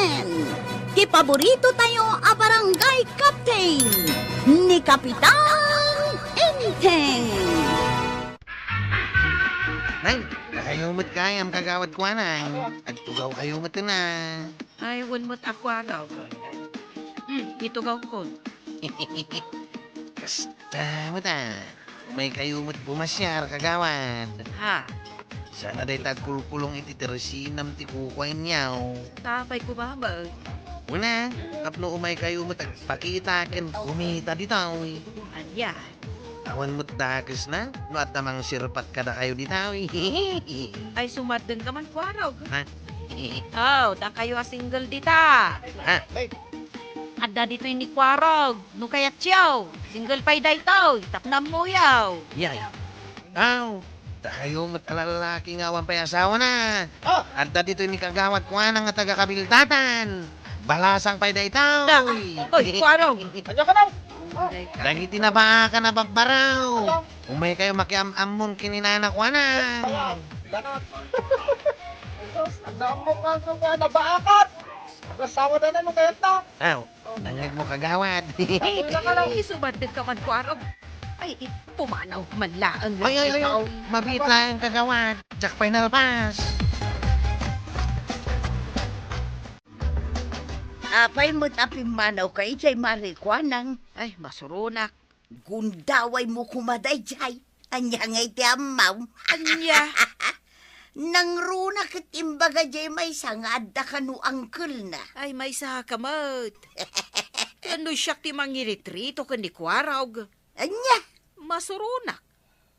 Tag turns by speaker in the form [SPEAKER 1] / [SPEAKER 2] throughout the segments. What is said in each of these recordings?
[SPEAKER 1] Captain. Ti paborito tayo a barangay captain ni Kapitan Enteng.
[SPEAKER 2] Nang, nakayumot kayam kagawad ko nang. At tugaw kayumot na.
[SPEAKER 3] Ay, mo't ako agaw. Ito gaw ko.
[SPEAKER 2] Kasta mo ta. May kayumot bumasyar kagawad.
[SPEAKER 3] Ha?
[SPEAKER 2] Sana day tagkulkulong iti tersinam ti kukwain niyaw.
[SPEAKER 3] Tapay ko ba ba?
[SPEAKER 2] Una, kapno umay kayumot pakita ken kumita ditaw.
[SPEAKER 3] Anya?
[SPEAKER 2] Awan mo't takas na. No at namang sirpat kada kayo ditaw.
[SPEAKER 3] Ay, sumadeng ka man ko araw.
[SPEAKER 2] Ha?
[SPEAKER 3] Oh, da kayo a single dita.
[SPEAKER 2] Ha?
[SPEAKER 3] Adda dito yung ni Kwarog. No kaya tiyaw. Single pa'y daytaw. Tapnam mo yaw.
[SPEAKER 2] Yay. Aw, takayumot alalaki nga awan pa'y asawa na. At dito ni kagawad ko nga nga taga-kabiltatan. Balasang pa'y daytaw.
[SPEAKER 3] Oy, Kwarog.
[SPEAKER 4] Kanya ka na!
[SPEAKER 2] Dagiti na ba ka na bagbaraw? Umay kayo makiam-amon kininana ko na.
[SPEAKER 4] Ang damo ka nabaakat! Nasawa na nung kaya ta!
[SPEAKER 2] Aw, nangag mo kagawad.
[SPEAKER 3] Ay, sumadeng ka man, Kwarog. Ay, pumanaw man laang.
[SPEAKER 2] Ay, mabit lang kagawad. Jack final pass.
[SPEAKER 1] Apay mo't apimanaw kay jay marikwanang.
[SPEAKER 3] Ay, masurunak.
[SPEAKER 1] Gundaway mo kumaday jay. Anya ngay ti amaw.
[SPEAKER 3] Anya?
[SPEAKER 1] Nang runa ket imbaga jay may sangad da kanu angkel na.
[SPEAKER 3] Ay, may sakamot. Ano siyak ti mangiritrito ka ni Kwarog?
[SPEAKER 1] Anya?
[SPEAKER 3] Masurunak.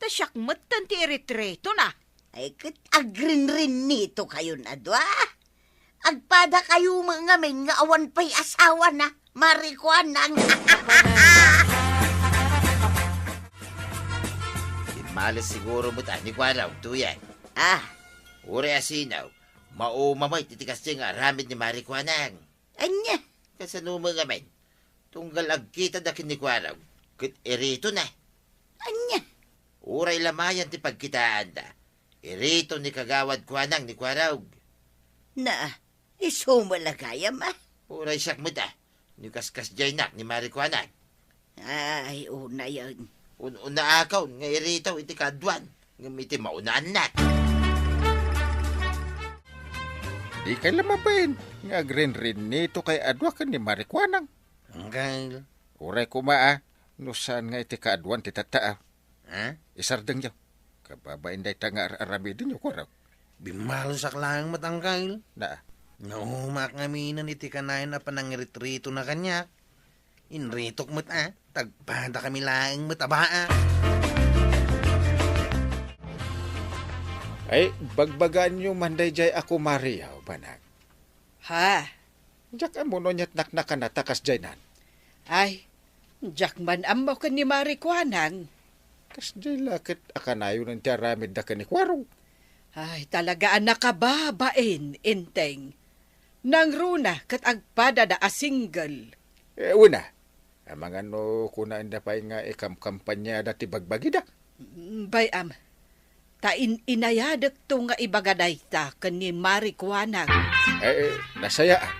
[SPEAKER 3] Ta siyak matan ti iritrito na.
[SPEAKER 1] Ay ket agrin-rin nito kayo na dwa. Agpada kayo mga may nga awan pa'y asawa na. Marikwanang.
[SPEAKER 5] Malas siguro mo ni Kwaraw, tuyan.
[SPEAKER 1] Ah,
[SPEAKER 5] Uri asinaw, maumamay titikas siya nga ramid ni Marikwanang.
[SPEAKER 1] anya?
[SPEAKER 5] Kasano mga men, tunggal agkita dakin ni Kwaraw, kit irito na.
[SPEAKER 1] Anya?
[SPEAKER 5] Uray lamayan ti pagkitaan da. Irito ni kagawad Kwanang ni Kwaraw.
[SPEAKER 1] Na, isumalagayam ah.
[SPEAKER 5] Uray siyak mo da, ni kaskas jaynak ni Marikwanang.
[SPEAKER 1] Ay, una yan.
[SPEAKER 5] Una akaw, nga irito iti kadwan, nga iti maunaan na.
[SPEAKER 6] Di kay lamabain. Nga rin nito kay adwa ka ni Marikwanang.
[SPEAKER 2] Angkal.
[SPEAKER 6] Uray kumaa. No saan nga iti kaadwan ti tataa.
[SPEAKER 2] Ha?
[SPEAKER 6] Isardeng yaw. Kababain day nga aramidin yung Kwaraw.
[SPEAKER 2] Bimalusak lang matangkal.
[SPEAKER 6] Na,
[SPEAKER 2] Naumak nga minan iti kanayan na panangiritrito na kanya. Inritok mo't tagpada kami laing matabaa.
[SPEAKER 6] ay bagbagaan nyo manday jay ako Mariaw, banag.
[SPEAKER 7] Ha?
[SPEAKER 6] Diyak amuno niya't naknakan na takas jay nan.
[SPEAKER 7] Ay, jak man amaw ka ni Marikwanang.
[SPEAKER 6] Kas jay lakit akanayo ng tiyaramid da ka ni Kwarong.
[SPEAKER 7] Ay, talaga anak ka babain, inteng. Nang runa kat agpada da a single.
[SPEAKER 6] Una, ang mga no kunaan na pa nga ikam-kampanya dati bagbagida.
[SPEAKER 7] Bayam, tain inayadak to nga ibagaday ta ka ni Marikwanang.
[SPEAKER 6] Nasayaan.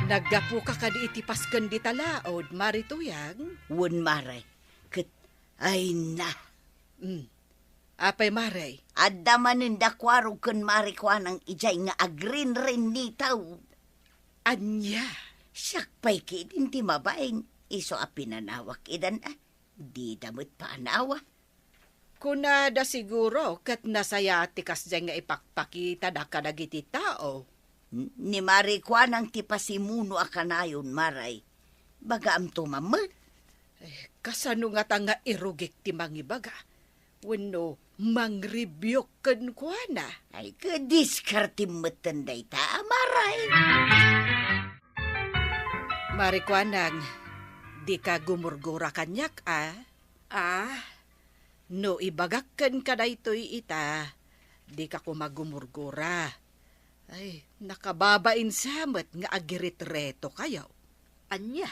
[SPEAKER 7] Naggapu ka ka di itipaskan di talaod, Marituyang.
[SPEAKER 1] Wun maray. Ket, ay na.
[SPEAKER 7] Apay Maray.
[SPEAKER 1] Adda manin da kwaro ken marikwanang ijay nga agrin rin nitaw.
[SPEAKER 7] Anya.
[SPEAKER 1] Sakpay kidin ti mabaing. Iso a pinanawak idan ah. Di damot pa anawa.
[SPEAKER 7] Kunada siguro kat nasaya tikas dyan nga ipakpakita da ka dagiti tao.
[SPEAKER 1] Ni marikwanang ti pasimuno akanayon maray. Baga am tumamel.
[SPEAKER 7] Kasano nga ta nga irugik ti mangibaga. Wano mangrebyok ken kuana.
[SPEAKER 1] Ay kadiskarti metenday ta maray.
[SPEAKER 7] Marikwanang, di ka gumurgura kanyak no ibagakken ka daytoy ita, di ka kumagumurgura. Ay, nakababain samet nga agiritreto kayo. Anya,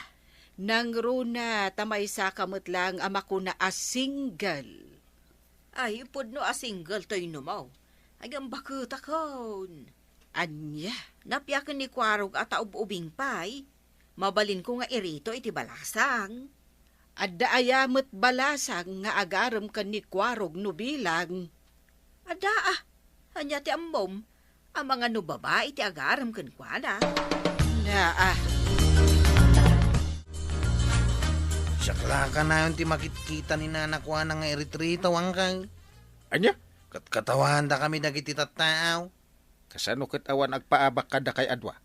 [SPEAKER 7] nang runa tamay sa kamot lang ama ko na a single.
[SPEAKER 3] Ay, pud no a single to'y numaw.
[SPEAKER 8] Hanggang bakit akon.
[SPEAKER 7] Anya,
[SPEAKER 8] Napyakan ni Kwarog at ubing pay. Mabalin ko nga irito iti balasang.
[SPEAKER 7] adda ayamet balasang nga agaram kan ni Kwarog no bilang.
[SPEAKER 8] Ada hanya ti ammom. Ang mga nubaba iti agaram kan kwada.
[SPEAKER 7] Na
[SPEAKER 2] Sakla ka na yun ti makikita ni nanakwa nga eritrito angkay.
[SPEAKER 6] Anya?
[SPEAKER 2] Katawan da kami dagiti tattaaw.
[SPEAKER 6] Kasano ket awan agpaabak kada kay adwa?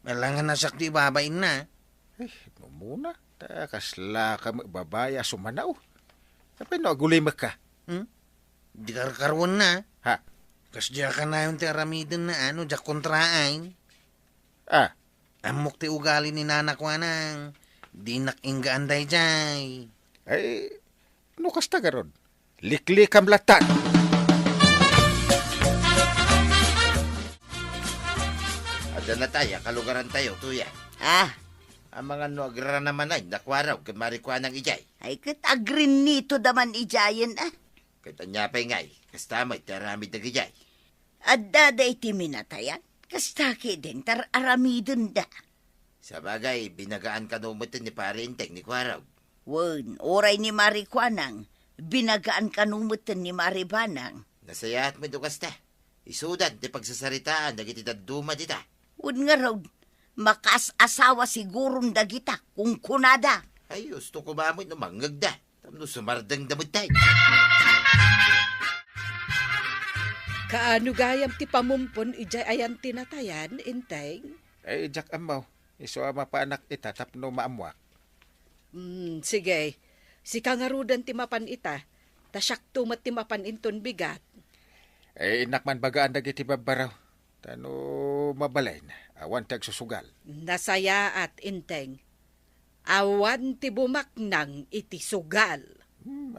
[SPEAKER 2] Malangan na sakti babain na.
[SPEAKER 6] No muna, ta kasla ka babaya sumanaw. Kapay no agulimak ka.
[SPEAKER 2] Di karkarwan na.
[SPEAKER 6] Ha?
[SPEAKER 2] Kas diya ka na yung ti aramidin na diya kontraain.
[SPEAKER 6] Ah,
[SPEAKER 2] Amok ti ugali ni nanakwa nang di nakinggaan day jay.
[SPEAKER 6] ay no kasta garon. Likli kam latan.
[SPEAKER 5] Ada na tayo, kalugaran tayo, tuya. Ang mga nuagra naman ay nakwaraw kay Marikwan ng ijay.
[SPEAKER 1] Ay, kat agrin nito daman ijayan,
[SPEAKER 5] Kaya niya pa ngay, kastamay taramid na ijay.
[SPEAKER 1] Adda da iti minatayan. Kastaki din, tar aramidon da.
[SPEAKER 5] Sa bagay, binagaan ka numutin ni Parinteng ni Kwaraw.
[SPEAKER 1] Wen, oray ni Marikwanang, binagaan kanumutan ni Maribanang.
[SPEAKER 5] Nasayaat mo ito kasta. Isudan, di pagsasaritaan, nagititad duma dita.
[SPEAKER 1] Wen nga raw, makas-asawa sigurong dagita kung kunada.
[SPEAKER 5] Ay, gusto ko mamoy no manggagda. Tamno sumardang damod tayo.
[SPEAKER 7] kaano gayam ti pamumpon ijay ayan tinatayan, inteng?
[SPEAKER 6] Ay jak amaw. Iso ama pa anak ita tapno maamwak.
[SPEAKER 7] Sige, si kangarudan ti mapan ita, tasyak tumat ti mapan inton bigat.
[SPEAKER 6] Ay inak man bagaan dagiti babaraw. Tano mabalay na. Awan tag susugal.
[SPEAKER 7] Nasaya at inteng. Awan ti bumaknang iti sugal.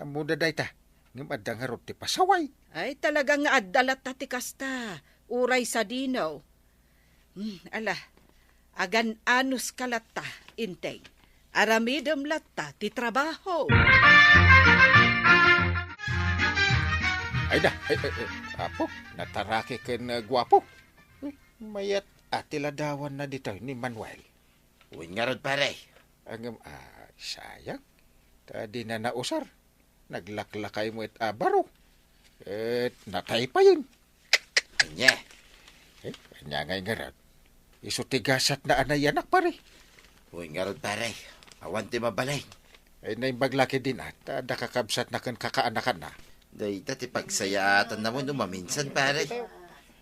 [SPEAKER 6] Amuda day ta. Ngam adang harap ti pasaway.
[SPEAKER 7] Ay talagang adalat ta ti kasta. Uray sa dinaw. Ala, agan anus kalata, inteng. Aramidam latta ti trabaho.
[SPEAKER 6] Ay da, apo, natarake ken gwapo. Mayat atiladawan na dito ni Manuel.
[SPEAKER 5] Uwin nga rod pare.
[SPEAKER 6] Ang sayang. Tadi na nausar. Naglaklakay mo it abaro. Natay pa yun.
[SPEAKER 5] Kanya,
[SPEAKER 6] Kanya ngay nga rin. Isutigasat na anay anak pare.
[SPEAKER 5] uwin nga rod pare. Awan ti mabalay.
[SPEAKER 6] Ay naibaglaki din at nakakabsat na kan kakaanakan na.
[SPEAKER 5] Dahita ti pagsayaatan na mo no maminsan pare.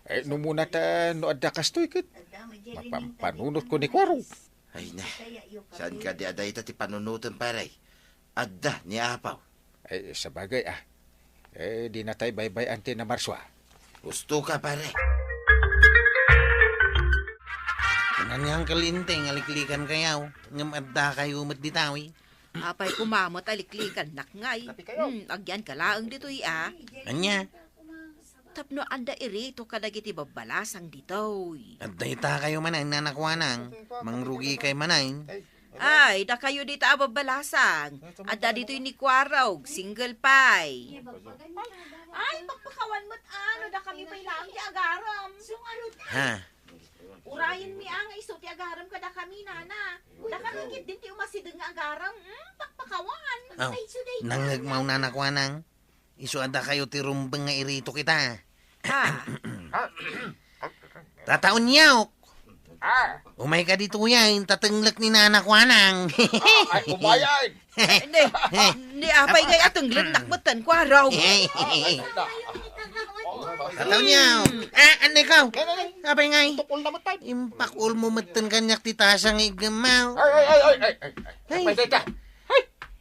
[SPEAKER 6] Ay no muna ta no adda kastoy ket. Mapampanunot ko ni Kwaro.
[SPEAKER 5] Ay na, saan ka di adayta ti panunutan pare? Adda ni Apaw.
[SPEAKER 6] Ay sa bagay di na tayo baybay ante na marswa.
[SPEAKER 5] Gusto ka pare.
[SPEAKER 2] Nanyang kalinteng, aliklikan kayaw. Ngam adda kayo matditawi.
[SPEAKER 8] Apay kumamot aliklikan nakngay. Agyan kalaang dito
[SPEAKER 2] Anya,
[SPEAKER 8] Tapno anda irito kadagiti babalasang dito.
[SPEAKER 2] adda ita kayo manay nanakwa nang. Mangrugi kay manay.
[SPEAKER 8] Ay, da kayo dito ababalasang. Adda dito ni Kwarog, single pie. Ay, magpakawan mo't da kami pa ilang ti agaram.
[SPEAKER 2] Ha?
[SPEAKER 8] Urayan mi ang iso ti agaram kada kami, nana. Da kami kit din ti umasideng nga agaram. Pakpakawan.
[SPEAKER 2] Oh, nangagmaw nanakwa nang. Iso adda kayo ti rumbeng nga irito kita. Tataon niyok. Umay ka dito yan, tatenglek ni nanakwa nang.
[SPEAKER 4] Ay, umayan!
[SPEAKER 8] Ni apay gay atong lenak matan Kwarog.
[SPEAKER 2] Tataon niyok. Ano ikaw? Apay ngay.
[SPEAKER 4] Tukol naman tayo.
[SPEAKER 2] Impakul mo matan kanyak ti tasang igamaw.
[SPEAKER 4] Ay, may data.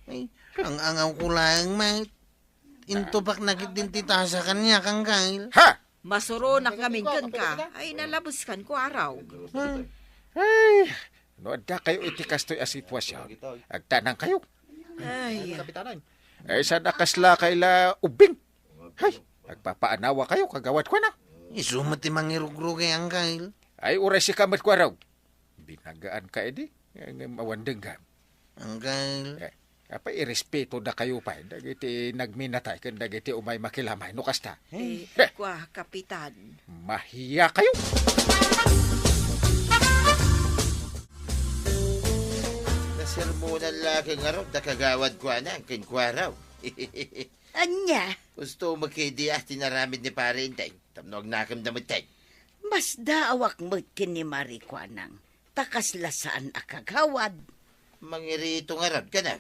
[SPEAKER 2] Ay, ang angaw ko lang, mate. Intubak na din ti tasa kanya kang kail.
[SPEAKER 6] Ha!
[SPEAKER 8] Masuro na kaming ka. Ay, nalabos kan Kwarog.
[SPEAKER 6] Ay, no adda kayo iti kastoy a sitwasyon. Agtanang kayo.
[SPEAKER 8] Ay,
[SPEAKER 6] Ay sa nakasla kayla ubing. Hay, agpapaanawa kayo kagawad ko na.
[SPEAKER 2] Isumat ti mangirugrugi ang kail.
[SPEAKER 6] Ay uray si kamat ko raw. Binagaan ka edi. Ang mawandeng ka.
[SPEAKER 2] Ang kail.
[SPEAKER 6] Apa irespeto da kayo pa. Dagiti nagminatay kan dagiti umay makilamay. No kasta.
[SPEAKER 8] Kwa, kapitan.
[SPEAKER 6] Mahiya kayo.
[SPEAKER 5] Nasermonan laki nga raw, nakagawad ko na, ang kinkwaraw.
[SPEAKER 1] Anya,
[SPEAKER 5] Gusto magkidiya, tinaramid ni pare intay. Tamnog nakam damatay.
[SPEAKER 1] mas daawak mo kini Marikwanang. Takas lasaan akagawad.
[SPEAKER 5] Mangirito nga raw ka na.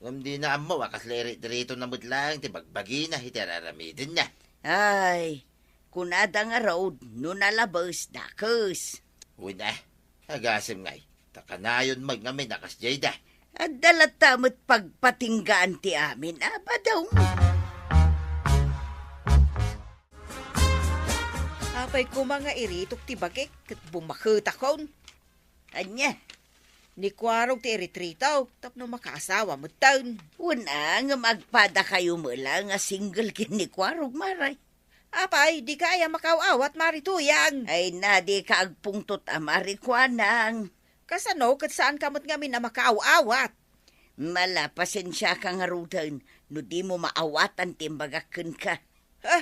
[SPEAKER 5] Ngam di na amo, wakas lirit-rito na mudlang, tibagbagi na, hitararamidin na.
[SPEAKER 1] Ay, kunada nga road, no nalabas dakos.
[SPEAKER 5] Una, agasim ngay. Takanayon magngami nakas jayda.
[SPEAKER 1] At dalatamot pagpatinggaan ti amin, aba daw.
[SPEAKER 8] Apay ko mga iritok ti bagik, kat bumakita kon.
[SPEAKER 1] Anya,
[SPEAKER 8] Ni kwarog ti eritritaw, tapno makaasawa mo taon.
[SPEAKER 1] una nga magpada kayo mula nga single kini Kwarog Maray.
[SPEAKER 8] Apay, di kaya makawawat marituyang.
[SPEAKER 1] Ay na di ka agpungtot a Marikwanang.
[SPEAKER 8] Kasano, kat saan kamot ngamin na makaawat?
[SPEAKER 1] Mala, pasensya ka nga rutan, no di mo maawatan timbagakan ka.
[SPEAKER 8] Ha?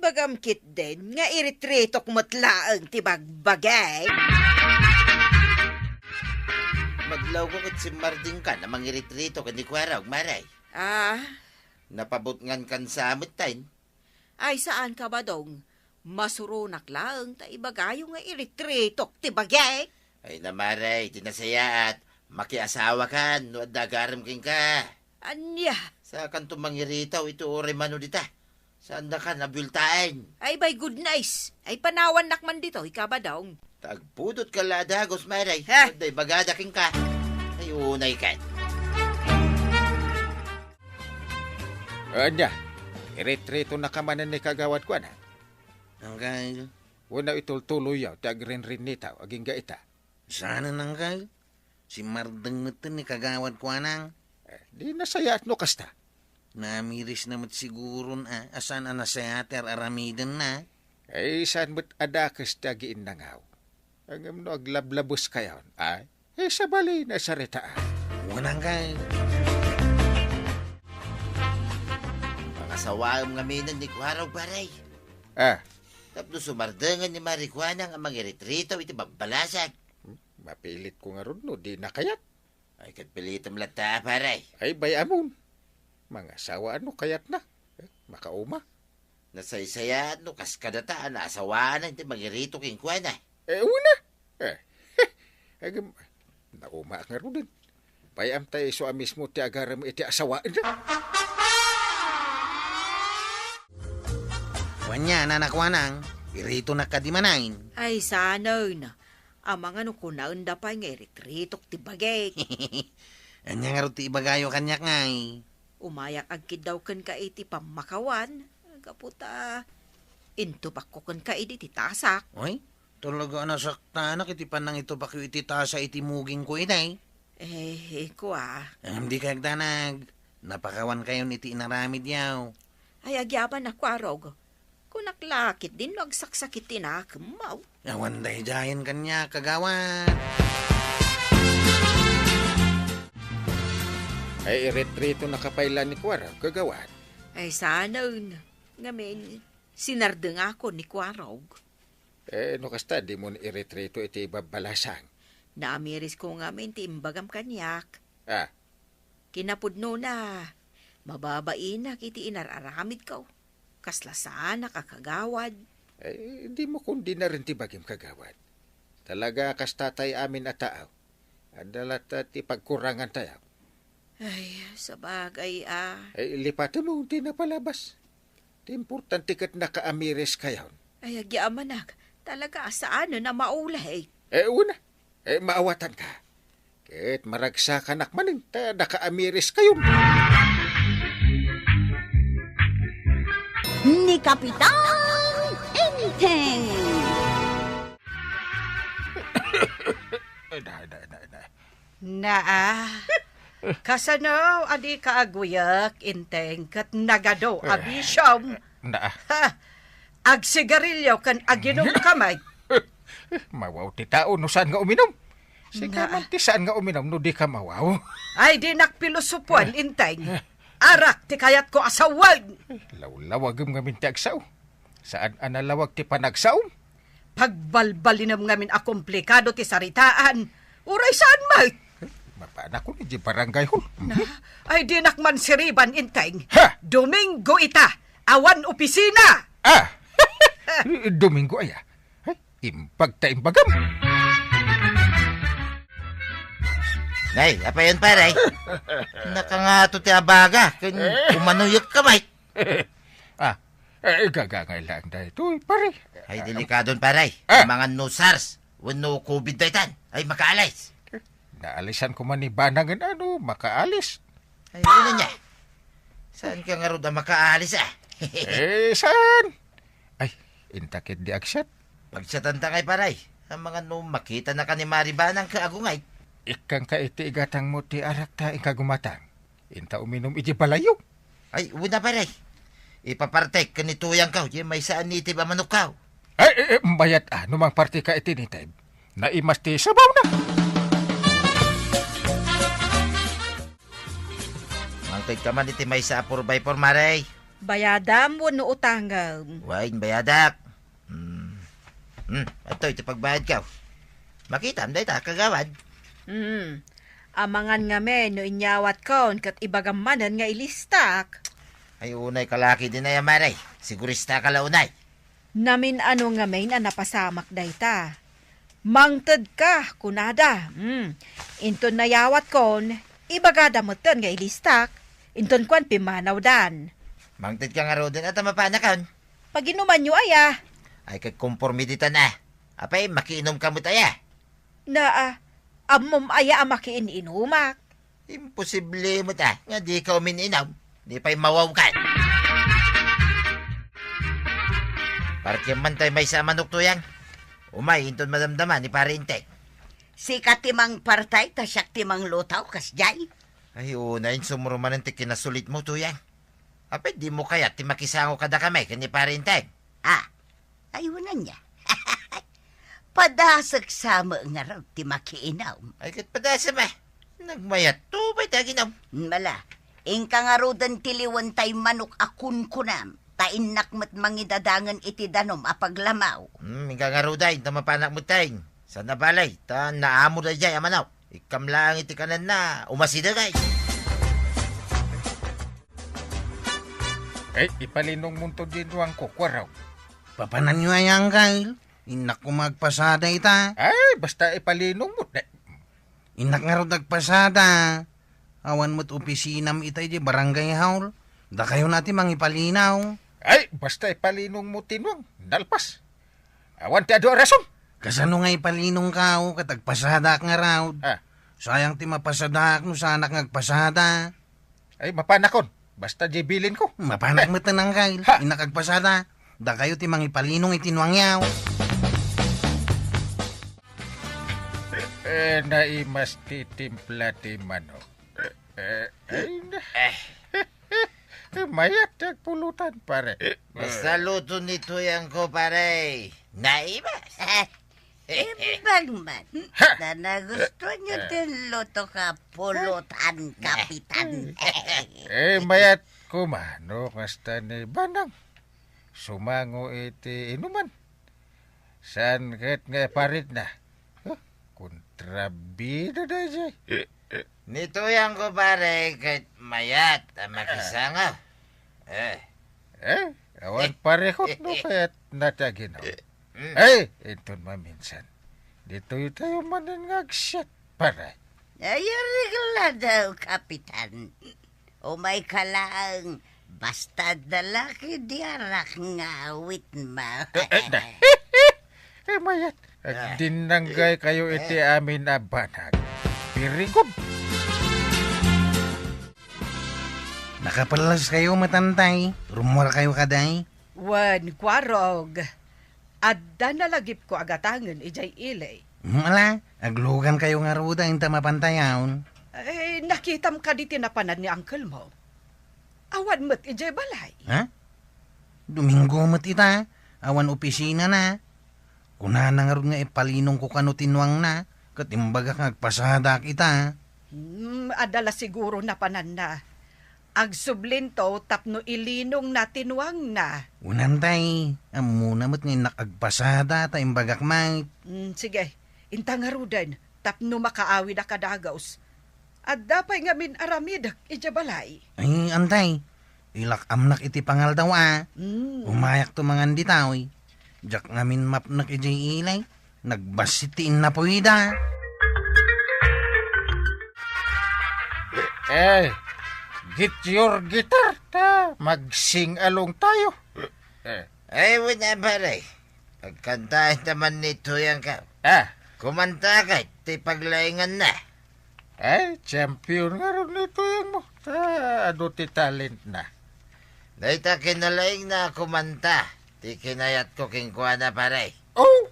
[SPEAKER 8] Bagam kit din, nga iritritok matlaang ti bagbagay.
[SPEAKER 5] Maglaw ko kit si Marding ka na mangiritrito ka ni Kwaraw, maray.
[SPEAKER 8] Ah,
[SPEAKER 5] Napabutngan kan sa amit tayo.
[SPEAKER 8] ay saan ka ba dong? Masurunak lang, ta ibagayo nga iritritok ti bagay.
[SPEAKER 5] Ay na maray, tinasaya at makiasawa kan, no adagaram king ka.
[SPEAKER 8] Anya,
[SPEAKER 5] Sa kanto mangiritaw, ito ore mano dita. Saan na ka nabultain?
[SPEAKER 8] ay by good nice. Ay panawan nakman dito, ikaba dong.
[SPEAKER 5] Tagpudot ka ladagos, maray.
[SPEAKER 8] Ha?
[SPEAKER 5] Day bagada king ka. Ay unay ka.
[SPEAKER 6] Anya, iretrito na kamanan ni kagawad ko na.
[SPEAKER 2] Nangkay,
[SPEAKER 6] Una itultuloy yaw, tagrin-rin nitaw, aging gaita.
[SPEAKER 2] sana nangkay. Si Mardeng natin ni kagawad ko anang.
[SPEAKER 6] Di nasaya at no kasta.
[SPEAKER 2] Namiris naman siguro na asan ang nasayater aramidan na.
[SPEAKER 6] Ay, saan mo't adakas tagiin nangaw? Ang no aglablabos kayon, ay, sa bali na saritaan.
[SPEAKER 2] Unang kay.
[SPEAKER 5] Pangasawaam nga minan ni Kwaraw, paray. Tapno sumardangan ni Marikwanang ang mangiritrito, iti babalasan.
[SPEAKER 6] Mapilit ko nga ron, no, di nakayat.
[SPEAKER 5] Ay katpilitam lata, paray.
[SPEAKER 6] Ay, bayamon. Mga sawa ano kayat na. Makauma.
[SPEAKER 5] Nasaysaya no kaskadata na asawaan iti mangirito king Kwana.
[SPEAKER 6] Una. Agam, nauma nga ron din. Bayam tayo so mismo ti agaram iti asawaan na.
[SPEAKER 2] Wanya nanakwanang. Irito na kadimanain.
[SPEAKER 8] Ay sana na. Ang mga nukunaon da pa nga iritritok ti bagay.
[SPEAKER 2] Anya nga rin ti ibagayo kanyak ngay.
[SPEAKER 8] Umayak agkid daw kan ka iti pamakawan. Kaputa, into pa ko kan ka iti tasak.
[SPEAKER 2] Oy, talaga nasakta na kiti panang ito pa iti tasa iti muging ko inay.
[SPEAKER 8] Ko
[SPEAKER 2] Hindi kag danag. Napakawan kayo iti inaramid yaw.
[SPEAKER 8] Ay agyaban na kwarog. Kung naklakit din, nagsaksakit na kamaw.
[SPEAKER 2] Awan day jayan kanya kagawan.
[SPEAKER 6] Ay, iretrito na kapailan ni Kwara, kagawad.
[SPEAKER 8] Ay sana ngamin, sinardeng ako ni kwarog.
[SPEAKER 6] No kasta, di mo iretrito iti babalasang.
[SPEAKER 8] Naamiris ko ngamin ti imbagam kanyak.
[SPEAKER 6] Ah,
[SPEAKER 8] Kinapudno na, mababain na kiti inararamid ko. Kaslasaan na kakagawad.
[SPEAKER 6] di mo kundi na rin ti bagim kagawad. Talaga kastatay amin at taaw. Adalat ti pagkurangan tayo.
[SPEAKER 8] Ay, sa bagay
[SPEAKER 6] Lipatan mo, di na palabas. Di importante kat nakaamiris kayaw.
[SPEAKER 8] Ay, agyamanak. Talaga, saan na maulay?
[SPEAKER 6] Una, maawatan ka. Kahit maragsa ka nakmanin, nakaamiris kayo.
[SPEAKER 1] Ni Kapitan Enteng.
[SPEAKER 7] Kasano, adi ka aguyak, inteng, kat nagado, abisyam. Ha, agsigarilyo kan aginom kamay.
[SPEAKER 6] Mawaw ti tao, no saan nga uminom? Sige man ti saan nga uminom no di ka mawaw.
[SPEAKER 7] Ay, di nakpilosopuan, inteng. Arak, ti kayat ko asawan.
[SPEAKER 6] Lawlawag nga minti agsaw. Saan analawag ti panagsaw?
[SPEAKER 7] Pagbalbalinam ngamin a komplikado ti saritaan. Uray saan, Mike?
[SPEAKER 6] Mapana ko ni di barangay hol.
[SPEAKER 7] Ay, di nakman siriban, inteng.
[SPEAKER 6] Ha!
[SPEAKER 7] Domingo ita, awan opisina.
[SPEAKER 6] Ah! Domingo aya. Ay, impag ta imbagam.
[SPEAKER 5] Nay, apa yun paray? Nakangato ti abaga. Kan umanuyot ka, Mike.
[SPEAKER 6] Gagangay lang dahil ito, pare.
[SPEAKER 5] Ay, delikadon paray.
[SPEAKER 6] Ah.
[SPEAKER 5] Mga no SARS, no COVID daytan. Ay, makaalis.
[SPEAKER 6] Naalisan ko man ni Banangan makaalis.
[SPEAKER 5] Ay, ano niya? Saan ka nga ro na makaalis, ah?
[SPEAKER 6] Saan? Ay, intakit di aksat.
[SPEAKER 5] Pagsatanta kay paray. Ang mga no makita na ka ni Maribanang kaagungay.
[SPEAKER 6] Ikang ka iti igatang mo ti arak ta ikagumatang. Inta uminom iti balayo.
[SPEAKER 5] Ay, una paray. Ipapartek ka ni tuyang ka. Di may saan nitib ang manok ka.
[SPEAKER 6] Ay, bayat mang party ka iti ni Tib. Naimas ti sabaw na.
[SPEAKER 5] Mangtay ka man iti may sa 4x4 maray.
[SPEAKER 8] Bayadam no utangam.
[SPEAKER 5] Wain bayadak. Ito, iti pagbayad ka. Makita, day ta, kagawad.
[SPEAKER 8] Amangan nga men no inyawat kon kat ibagamanan nga ilistak.
[SPEAKER 5] Ay, unay kalaki din na yan, maray. Sigurista ka launay.
[SPEAKER 8] Namin ano nga men napasamak dayta. Mangted ka, kunada. Inton nayawat kon, ibagada mo ton nga ilistak. Inton kwan pimanaw dan.
[SPEAKER 5] Mangtid ka nga ro din at mapanakan.
[SPEAKER 8] Pag inuman nyo aya,
[SPEAKER 5] Ay, kay kompormidita na. Apay, makiinom ka mo taya.
[SPEAKER 8] na amom aya amakiin inumak.
[SPEAKER 5] Imposible mo ta. Nga di ka umininom. Di pa'y mawaw ka. Parang man tayo may sa manok tuyang. Umay, inton madamdaman ni Parinte.
[SPEAKER 1] Si katimang partay, ta siyak timang lutaw, kasjay.
[SPEAKER 5] Ay, unayin sumuruman ng kinasulit mo tuyang. Apay, di mo kaya timakisango kada kamay kani Parinte.
[SPEAKER 1] Ayunan niya. Padasag sama nga raw ti makiinaw.
[SPEAKER 5] Ay, kat padasa ba? Nagmayat to, ba'y taginom?
[SPEAKER 1] Mala, ingka nga raw dan tiliwan tay manok akun kunam. Tain nakmat mangidadangan iti danom apaglamaw.
[SPEAKER 5] Ika nga ruday, tamapanak mo tayo. Sa nabalay, ta naamo na dyan, amanaw. Ikam lang iti kanan na, umasidagay.
[SPEAKER 6] Ay, ipalinong mo to din ang kukwaraw.
[SPEAKER 2] Papanan nyo ayang kail. Inak ko magpasada ita.
[SPEAKER 6] Ay, basta ipalinong mo.
[SPEAKER 2] Inak nga ro nagpasada. Awan mo't opisinam itay di barangay haul. Da kayo natin mangipalinaw.
[SPEAKER 6] Ay, basta ipalinong mo tinwang. Nalpas. Awan ti ado rason.
[SPEAKER 2] Kasano nga ipalinong kao katagpasada nga raw. Sayang ti mapasadak no sa anak ngagpasada.
[SPEAKER 6] Ay, mapanakon. Basta di bilin ko.
[SPEAKER 2] Mapanak mo tanang kail. Inakagpasada. Da kayo ti mangipalinong itinwangyaw.
[SPEAKER 6] Naimas ti timpla ti manok. Mayat nagpulutan pare.
[SPEAKER 5] Basta luto nito yan ko, pare. Naibas.
[SPEAKER 1] Ibang man, na nagusto niyo din luto ka pulutan, kapitan.
[SPEAKER 6] Mayat kumano kasta ni Banang. Sumango iti inuman. San ket nga parit na. Kontrabida na jay.
[SPEAKER 5] Nito yan ko, pare, kahit mayat, makisangaw.
[SPEAKER 6] Awan parehot no kaya't nataginaw. Ito maminsan. Dito tayo manan ngagsyat, pare.
[SPEAKER 1] Ayarigla daw, kapitan. O may kalang, basta dalaki diarak nga awit ma.
[SPEAKER 6] Mayat, dinanggay kayo iti amin na banag. Pirigod.
[SPEAKER 2] Nakapalas kayo matantay. Rumor kayo kaday.
[SPEAKER 7] Wan, kwarog. Adda nalagip ko agatangan ijay ilay.
[SPEAKER 2] Mala, aglugan kayo nga ruda yung tamapantayaw.
[SPEAKER 7] Ay, nakitam ka di tinapanan ni uncle mo. Awan mo't ijay balay.
[SPEAKER 2] Ha? Domingo mo't ita. Awan opisina na. Kuna na nga rin nga ipalinong ko kano tinwang na. Katimbaga ngagpasada kita.
[SPEAKER 7] Adala siguro na panan na. Agsublin to tapno ilinong na tinwang na.
[SPEAKER 2] Unantay, amuna mo't nga nakagpasada ta imbagak mait.
[SPEAKER 7] Sige, intang harudan, tapno makaawi na kadagaws. At dapay nga min aramid, ijabalay.
[SPEAKER 2] Ay, antay. Ilak amnak iti pangal daw Umayak to mga ditaw. Jak ngamin mapnak ijay ilay. Nagbasitiin na po ida.
[SPEAKER 6] Get your guitar ta. Magsing along tayo.
[SPEAKER 5] Ay, wala pare. Pagkantahin naman nito yan ka. Kumanta ka, ti paglaingan na.
[SPEAKER 6] Champion nga rin nito yan mo. Ano ti talent na.
[SPEAKER 5] Dahil ta kinalaing na kumanta. Ti kinayat ko kingkuha na pare.
[SPEAKER 6] Oh!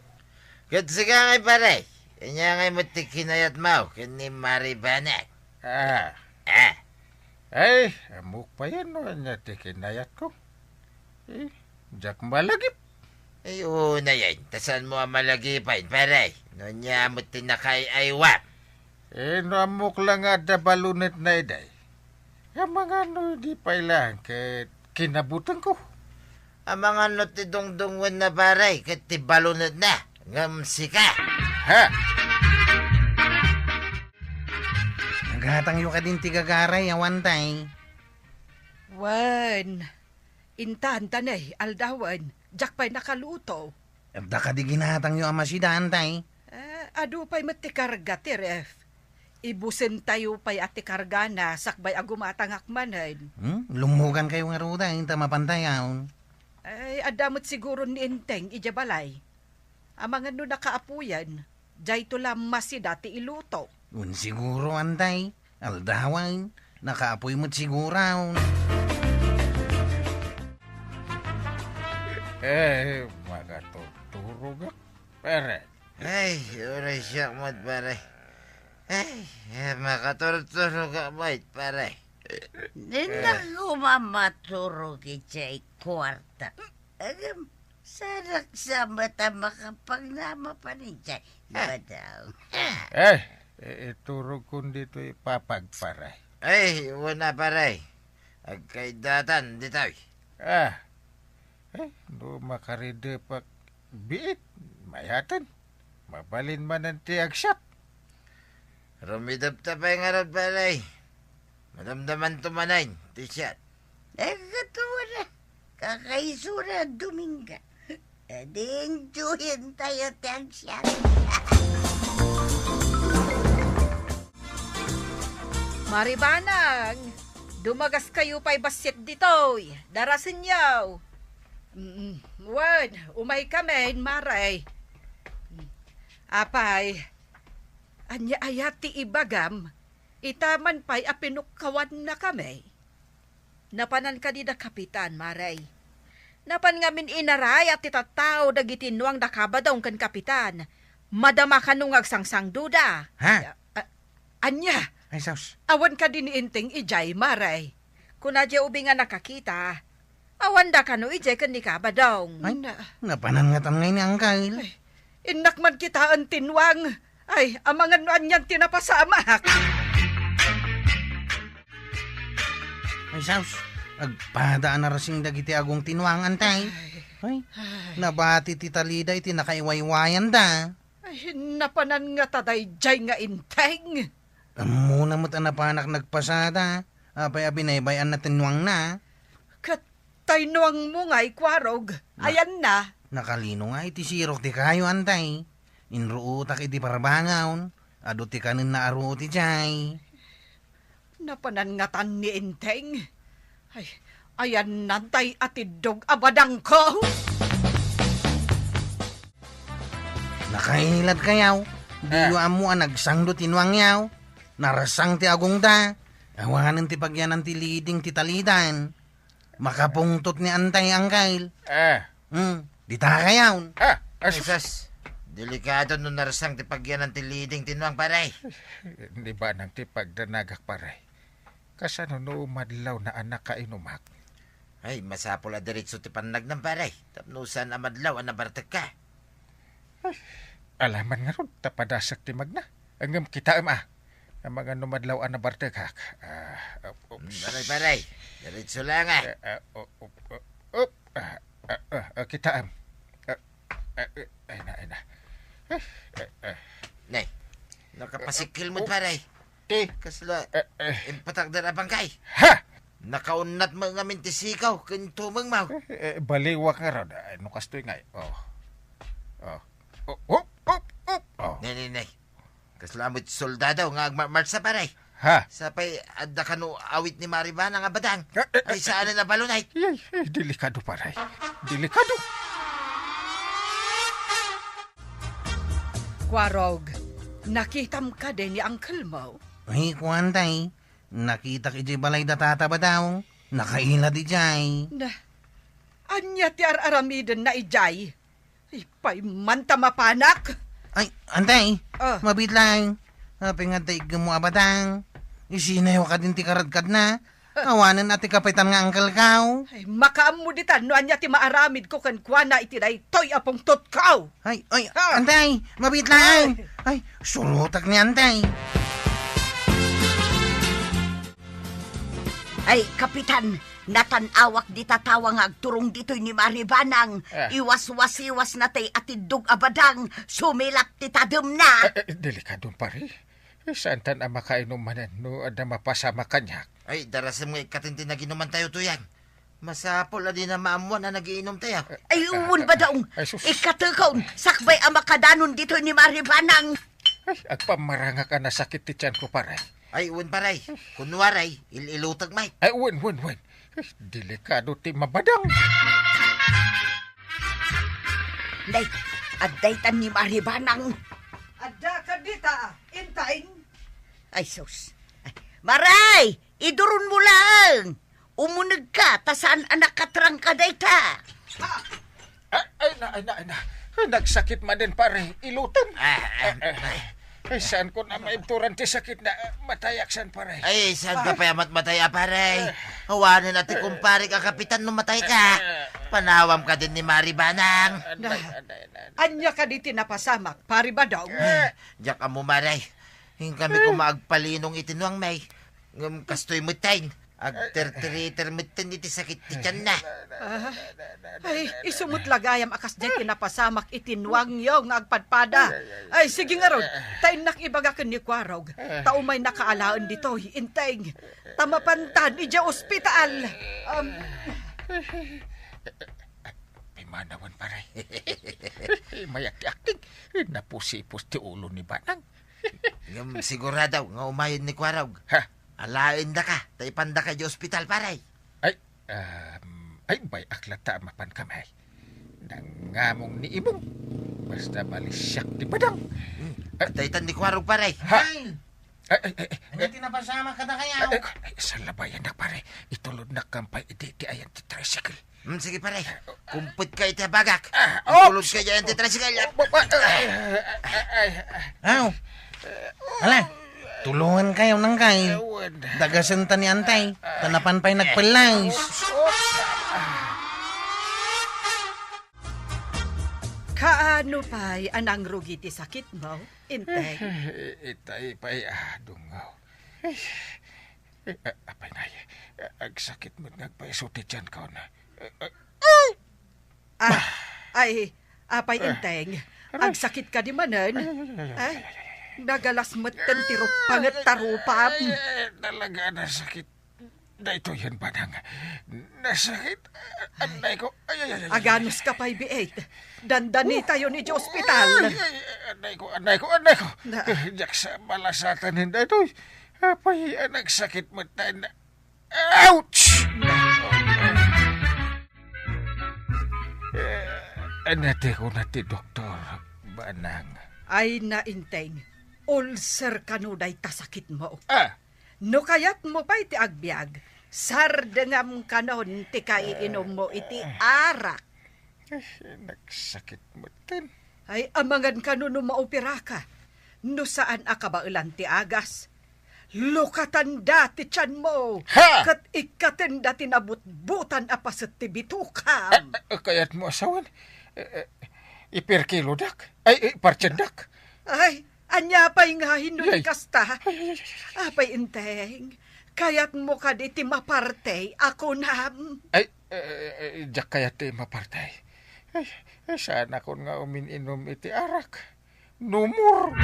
[SPEAKER 5] Kasi ka ngay pare. Kanya ngay mo ti kinayat mo. Kini Maribanak.
[SPEAKER 6] Amok pa yan no. Anya ti kinayat ko. Jak malagip.
[SPEAKER 5] Ay, una yan. Tasan mo ang malagipain pare. Nonya mo tinakay aywap.
[SPEAKER 6] No amok lang ada balunet na iday. Yung mga no di pa ilang kinabutan ko.
[SPEAKER 5] Ang mga no ti dungdungan na pare. Kati balunod na. Ngamsi ka.
[SPEAKER 2] Naghatang yu ka din tigagaray, awantay.
[SPEAKER 7] Wan, intan tanay, aldawan, jak pa'y nakaluto.
[SPEAKER 2] Abda ka di ginatang yu amasida, antay.
[SPEAKER 7] Adu pa'y matikarga ti ref. Ibusin tayo pa'y atikarga na sakbay agumatang akmanan.
[SPEAKER 2] Lumugan kayo nga ruda, yung tamapantayaw.
[SPEAKER 7] Ay, adamot siguro ni Inteng, ijabalay. Amangan no nakaapuyan, jay to lang masida ti iluto.
[SPEAKER 2] Siguro, antay. Aldawan, nakaapoy mo't siguro.
[SPEAKER 6] Magatuturo ka. Pare.
[SPEAKER 5] Ay, oray siya mat pare. Ay, makaturturo ka mait pare.
[SPEAKER 1] Hindi ko mamaturo kichay kwarta. Agam, sarak sa mata makapagnama pa ni chay. Badaw.
[SPEAKER 6] Ituro ko dito ipapagparay.
[SPEAKER 5] Ay, wala pare. Agkaidatan ditoy.
[SPEAKER 6] No makaride pak biit. Mayatan. Mabalin man ang tiagsyap.
[SPEAKER 5] Rumidap ta pa yung arad pare. Madamdaman tumanayin, t-shirt.
[SPEAKER 1] Katuwa na. Kakaisura Dominga. Enjoyin tayo tiyang siya.
[SPEAKER 8] Maribanang, dumagas kayo pa'y basit ditoy. Darasin yaw.
[SPEAKER 7] Wan, umay kami, maray. Apay, anya ayati ibagam, itaman pa'y apinukkawan na kami.
[SPEAKER 8] Napanan ka di da kapitan, Maray. Napan ngamin inaray at itatao dagitinwang dakabadaw kan kapitan. Madama ka nung agsangsang duda.
[SPEAKER 7] Anya,
[SPEAKER 2] Ay, saus.
[SPEAKER 7] awan ka din inting ijay, maray.
[SPEAKER 8] Kunadya ubi nga nakakita, awan da ka no ijay kan ni kabadaw.
[SPEAKER 2] Ay, napanan nga tamngay ni Angkal.
[SPEAKER 7] Inakman kita ang tinwang. Ay, amangan anyan tinapasamak.
[SPEAKER 2] Ay, saus. Agpadaan na rasing dagiti agong tinwangan tay. Ay, nabati ti talida iti nakaiwaywayan da.
[SPEAKER 7] Ay, napanan nga taday jay nga inteng.
[SPEAKER 2] Muna mo't anapanak nagpasada. Apay abinaybayan na tinwang na.
[SPEAKER 7] Katay nuang mo nga'y kwarog. Ayan na.
[SPEAKER 2] Nakalino nga iti sirok ti kayo antay. Inruutak iti parbangaw. Ado ti kanin na aro ti jay.
[SPEAKER 7] Napanan nga tan ni inteng. Ay, ayan nantay atidog abadang ko.
[SPEAKER 2] Nakailad kayaw. Diyo amo ang nagsangdo tinwang yaw. Narasang ti agong da. Awanan ti pagyanan ti liding ti talidan. Makapungtot ni antay Angkal. Di ta kayaw.
[SPEAKER 5] Isas, delikado nung narasang ti pagyanan ti leading tinwang pare.
[SPEAKER 6] Hindi ba nang tipagdanagak paray? Kasano no madlaw na anak ka inumak?
[SPEAKER 5] Ay, masapol a diretso ti panag ng pare. Tapnusan amadlaw ang nabartag ka.
[SPEAKER 6] Alaman nga ron, tapadasak ti magna. Ang kita ang mga numadlaw na bartegak.
[SPEAKER 5] Paray. Diretso lang
[SPEAKER 6] Kita ay na.
[SPEAKER 5] Nay, nakapasikil mo paray. Kasla, impatak na bangkay.
[SPEAKER 6] Ha!
[SPEAKER 5] Nakaunat mo nga mintisikaw, kintumang mau.
[SPEAKER 6] Baliwak nga ron. Ano kastoy nga?
[SPEAKER 5] Nay. Kaslamot soldado nga agmarmarch sa paray.
[SPEAKER 6] Ha?
[SPEAKER 5] Sapay, adda ka no awit ni Maribana nga badang. Ay saan na balunay.
[SPEAKER 6] Delikado paray. Delikado.
[SPEAKER 7] Kwarog, nakitam ka din ni Uncle mo?
[SPEAKER 2] Ay, kuantay. Nakita ki balay da tata ba daw? Nakaila di jay.
[SPEAKER 7] Na, anya ti aramiden na ijay. Ipay manta mapanak.
[SPEAKER 2] Ay, antay.
[SPEAKER 7] Ah.
[SPEAKER 2] Mabit lang. Pingatay mo abadang. Isinayo ka din ti karadkad na. Awanan ati kapitan nga angkal kao.
[SPEAKER 7] Ay, makaamuditan no anya ti maaramid ko kan kuana itiday toy apong totkaw.
[SPEAKER 2] Ay,
[SPEAKER 7] Ah.
[SPEAKER 2] antay. Mabit lang. Ay, sulutak ni antay.
[SPEAKER 1] Ay, Kapitan, natanawak di tatawa nga agturong dito'y ni Maribanang. Iwas-was-iwas na tay atidog abadang, sumilap ti tadem na.
[SPEAKER 6] Delikado pare. Saan tan ang makainom manan no ada mapasama kanyak?
[SPEAKER 5] Ay, darasam nga ikatintin na ginuman tayo tuyan. Masapol na din na maamuan na nagiinom tayo.
[SPEAKER 1] Ay, uwan ba daong?
[SPEAKER 6] Ay, sus.
[SPEAKER 1] Ikatukon, sakbay ang makadanon dito'y ni Maribanang.
[SPEAKER 6] Ay, agpamaranga ka na sakit ti tiyan ko pare.
[SPEAKER 5] Ay, uwan paray. Kunwaray, ilutag may.
[SPEAKER 6] Ay, wen. Ay, delikado ti mabadang.
[SPEAKER 1] Day, addaytan ni Maribanang.
[SPEAKER 7] Adda ka dita, intayin.
[SPEAKER 1] Ay, sus. Ay, Maray, idurun mo lang. Umunag ka, tasaan anak katrang ka dayta.
[SPEAKER 6] Ay, na. Nagsakit man din pare. Ilutang. Ay, saan ko na maibturan ti sakit na matayaksan pare.
[SPEAKER 5] Ay, saan ka pa yamat mataya paray? Hawanan natin kumpare ka kapitan nung matay ka. Panawam ka din ni Maribanang.
[SPEAKER 7] Anya ka di tinapasamak, pari ba daw?
[SPEAKER 5] Diyak mo maray. Hing kami kumaagpalinong itinuang may. Kastoy mo tayo. Agterteritermiten iti sakit ti tiyan na.
[SPEAKER 7] Ay, isumot lagayam akas dyan tinapasamak itinwang yaw nga agpadpada. Ay, sige nga ron, tayo nakibagakan ni Kwarog. Taumay nakaalaan dito, inteng. Tamapantan, ija ospital.
[SPEAKER 6] Pimanawan pare. Mayak ti akting. Napusipos ti ulo ni Banang.
[SPEAKER 5] Sigurado nga umayon ni Kwarog.
[SPEAKER 6] Ha?
[SPEAKER 5] Alain da ka, taipanda ka di ospital paray.
[SPEAKER 6] Ay, bay aklata mapan kamay. Nangamong ni ibong. Basta balisyak ti Badang.
[SPEAKER 5] Taitan ni Kwarog paray.
[SPEAKER 6] Ha?
[SPEAKER 2] Ay, tinapasama ka na kaya.
[SPEAKER 6] Sa labayan na pare. Itulod na kampay iti ayan ti tricycle.
[SPEAKER 5] Sige paray, kumput ka iti bagak. Tulog ka dyan ti tricycle.
[SPEAKER 2] Aw. Hala. Tulungan kayo ng kay. Dagasan ta ni antay. Tanapan pa'y nagpalays.
[SPEAKER 7] Kaano pa'y anang rugi ti sakit mo, inteng?
[SPEAKER 6] Itay pa'y dungaw. Apay na agsakit mo't nagpaisuti dyan ka na.
[SPEAKER 7] Ay, apay inteng. Ang sakit ka di manan. Ay, nagalas matan tiro pangatarupam.
[SPEAKER 6] Talaga nasakit. Na ito yan Badang. Nasakit. Anay ko.
[SPEAKER 7] Aganos ka pa'y biit. Dandani tayo ni Diyos Hospital.
[SPEAKER 6] Anay ko. Diyak sa malasatan hindi ito. Apay nagsakit mo tayo na. Ouch! Anate ko na ti Doktor Banang.
[SPEAKER 7] Ay nainteng. Ulcer kanuday tasakit mo.
[SPEAKER 6] No
[SPEAKER 7] kayat mo pa iti agbyag. Sardengam kanon ti kaiinom mo iti arak.
[SPEAKER 6] Nagsakit mo tin.
[SPEAKER 7] Ay amangan kanon maopera ka. No saan akabailan ti agas. Lukatanda ti tiyan mo.
[SPEAKER 6] Ha!
[SPEAKER 7] Kat ikatenda tinabut-butan apaset ti bituka.
[SPEAKER 6] Kayat mo asawan. ipir kilo dak. Ay, partyan dak.
[SPEAKER 7] Ay, anya pa'y nga hinuy
[SPEAKER 6] Ay.
[SPEAKER 7] kasta. Apay inteng, kayat mo ka di ti maparte, ako na.
[SPEAKER 6] Ay, jak kaya ti mapartay. Ay, sana kon nga umininom iti arak. Numur.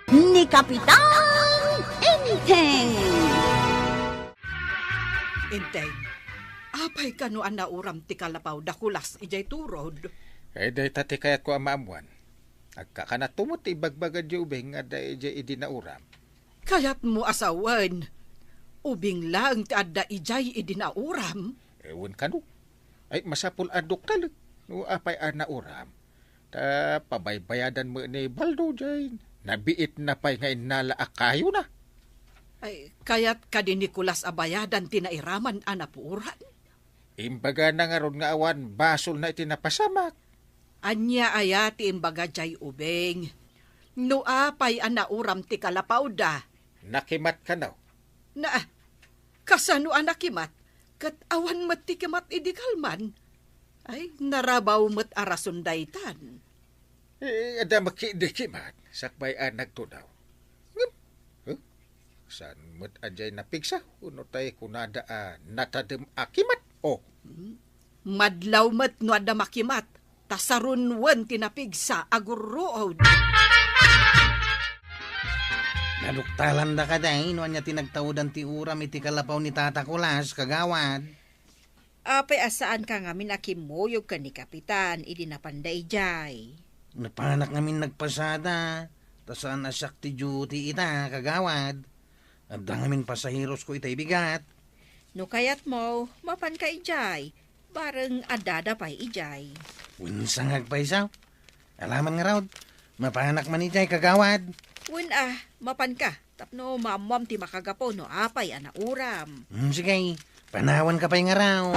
[SPEAKER 1] Ni Kapitan Enteng.
[SPEAKER 7] Inteng, apay kano ang nauram ti kalapaw dakulas ijay turod.
[SPEAKER 6] Ay, day tati kayat ko amaamuan. Agkakanatumot ibagbagad yung ubing at day idinauram.
[SPEAKER 7] Kayat mo asawan, ubing lang ti adda ijay idinauram.
[SPEAKER 6] Ewan ka no. Ay, masapul adok talag. No, apay anauram. Ta, pabaybayadan mo ni Baldo dyan. Nabiit na pa'y nga inala akayo na.
[SPEAKER 7] Ay, kayat ka di Nicolas abayadan tinairaman anapuran.
[SPEAKER 6] Imbaga na nga ron nga awan, basol na itinapasamak.
[SPEAKER 7] Anya ayati imbaga jay ubeng. No apay anauram ti kalapaw da.
[SPEAKER 6] Nakimat ka na.
[SPEAKER 7] Na, kasano anakimat? Kat awan mat ti kimat idikalman. Ay, narabaw mat arason daytan.
[SPEAKER 6] Ada makidikimat, sakbay anak to daw. Huh? Saan mo't ajay napigsa? Uno tayo kunada natadem akimat. Oh,
[SPEAKER 7] Madlaw mat no adda makimat. Tasarunwan tinapigsa agurood.
[SPEAKER 2] Naduktalan da ka day, no anya tinagtawdan ti uram iti kalapaw ni Tata Kulas, kagawad.
[SPEAKER 8] Apay asaan ka nga minakimuyog ka ni Kapitan, idinapanday jay.
[SPEAKER 2] Napanak namin nagpasada, tasaan asyak ti duty ita, kagawad. At ngamin pasahiros ko itay bigat.
[SPEAKER 8] No kayat mo, mapan ka ijay. Bareng adada pa'y ijay.
[SPEAKER 2] Winsang agpaisaw. Alaman nga raw, mapanak man itay, kagawad.
[SPEAKER 8] Win mapan ka. Tapno mamam ti makagapo no apay anauram.
[SPEAKER 2] Sige, panawan ka pa'y nga raw.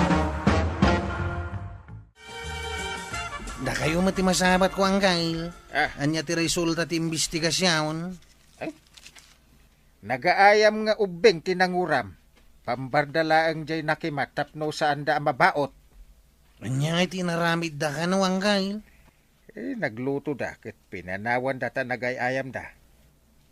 [SPEAKER 2] Da kayo mati masabat ko ang kail. Anya ti resulta ti investigasyon.
[SPEAKER 6] nagaayam nga ubeng tinanguram. Pambardalaang jay nakimat tapno sa anda mabaot.
[SPEAKER 2] Anya iti naramid da ka no ang kail.
[SPEAKER 6] Nagluto da, ket pinanawan data nagayayam da.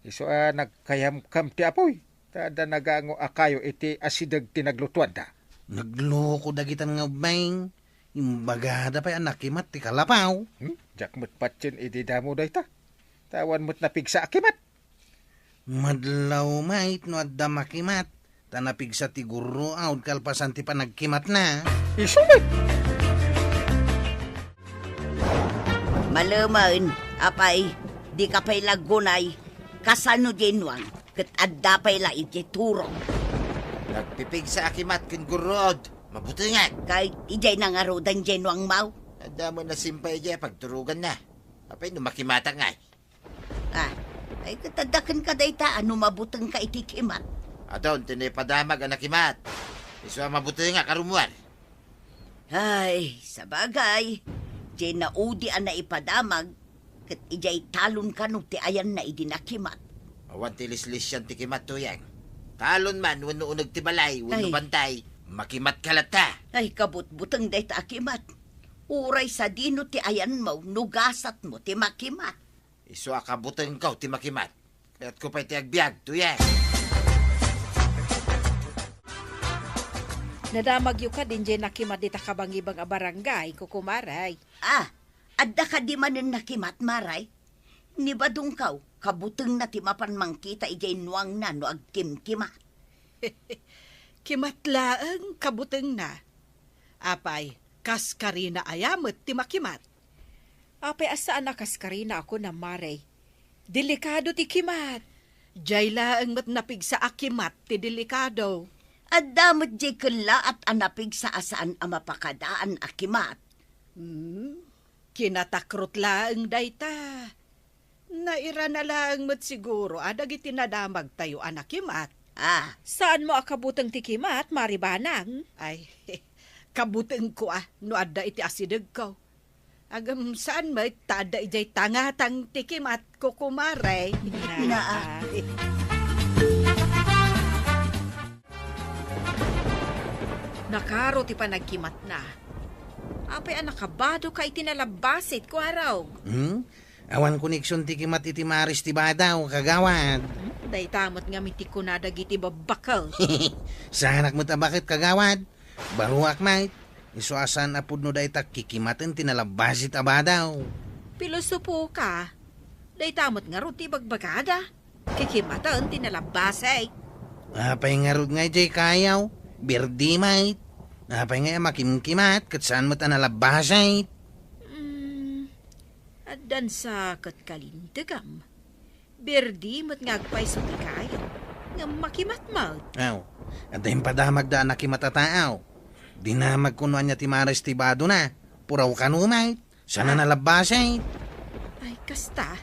[SPEAKER 6] Iso nagkayam-kam ti apoy. Tada nagango akayo iti asidag tinaglutuan da.
[SPEAKER 2] Nagloko dagitan nga ubeng. Imbagada pa anak kimat ti kalapaw.
[SPEAKER 6] Jak mo't patsin iti damo da ita. Tawan mo't napigsa akimat.
[SPEAKER 2] Madlaw mait no adda makimat. Tanapig sa ti guro out kalpasan ti panagkimat na.
[SPEAKER 6] Isumit!
[SPEAKER 1] Malaman, apay, di ka pa'y lagunay, kasano dinwang, kat adda pa'y la iti turo.
[SPEAKER 5] Nagpipig sa akimat kin gurod. Mabuti nga.
[SPEAKER 1] Kay ijay nangarudan dinwang mau.
[SPEAKER 5] Ada mo na simpay dyan pagturugan na. Apay numakimata nga.
[SPEAKER 1] Ay katadakan ka dayta, ano mabutang ka iti kimat.
[SPEAKER 5] Adon, tinipadamag ang nakimat. Iso mabuti nga karumuan.
[SPEAKER 1] Ay, sabagay, jay naudi na ipadamag, kat ijay talon ka no ti ayan na idinakimat.
[SPEAKER 5] Awan tilis-lis yan tikimat to yan. Talon man, wano unag tibalay, wano
[SPEAKER 1] Ay.
[SPEAKER 5] bantay. Makimat kalata.
[SPEAKER 1] Ay, kabut-butang dayta akimat. Uray sa dino ti ayan mo, nugasat mo ti makimat.
[SPEAKER 5] Iso akabutan ko ti makimat. Kaya't ko pa'y ti agbyag to yan.
[SPEAKER 8] Nadamag yu ka din dyan nakimat dita kabangibang barangay, kukumaray.
[SPEAKER 1] Adda ka di manin nakimat, maray. Ni badong kaw, kabutang na ti mapan mangkita ijay nuang na no agkim-kimat.
[SPEAKER 7] Kimatlaang kabuteng na. Apay, kaskarina ayamot ti makimat.
[SPEAKER 8] Apay asaan na kaskarina ako na maray. Delikado ti kimat.
[SPEAKER 7] Jay laang mat napig sa akimat ti delikado.
[SPEAKER 1] Adamot jay kala at anapig sa asaan ang mapakadaan akimat.
[SPEAKER 7] Kinatakrot laang dayta. Naira na lang mat siguro adag itinadamag tayo anakimat.
[SPEAKER 8] Saan mo akabutang ti kimat, maribanang?
[SPEAKER 7] Ay, kabuteng ko no adda iti asideg ko. Agam saan mo tada ijay tangatang tikimat ko kumaray.
[SPEAKER 8] Nakaro ti panagkimat na. Apay anak kabado ka itinalabasit ko araw.
[SPEAKER 2] Awan koneksyon ti kimat iti maris ti badaw, kagawad.
[SPEAKER 8] Day tamot nga miti ko na dagiti babakal.
[SPEAKER 2] Sanak mo bakit kagawad? Baruak mait. Isuasan apod no day tak kikimaten tinalabasit abadaw.
[SPEAKER 8] Pilosopo ka. Day tamot nga ro ti bagbagada. Kikimatan tinalabasay.
[SPEAKER 2] Apay nga rod nga jay kayaw. Birdi mait. Apay nga makimkimat kat saan mo tanalabasay.
[SPEAKER 8] Adan sa katkalintagam. Berdi mo't ngagpay sa tikayo. Nga makimatmaut.
[SPEAKER 2] Aw, at dahil padamag da nakimatataaw. Dinamag kunuan niya ti maris ti bado na. Puraw kanumay. Sana nalabasay.
[SPEAKER 8] Ay, kasta.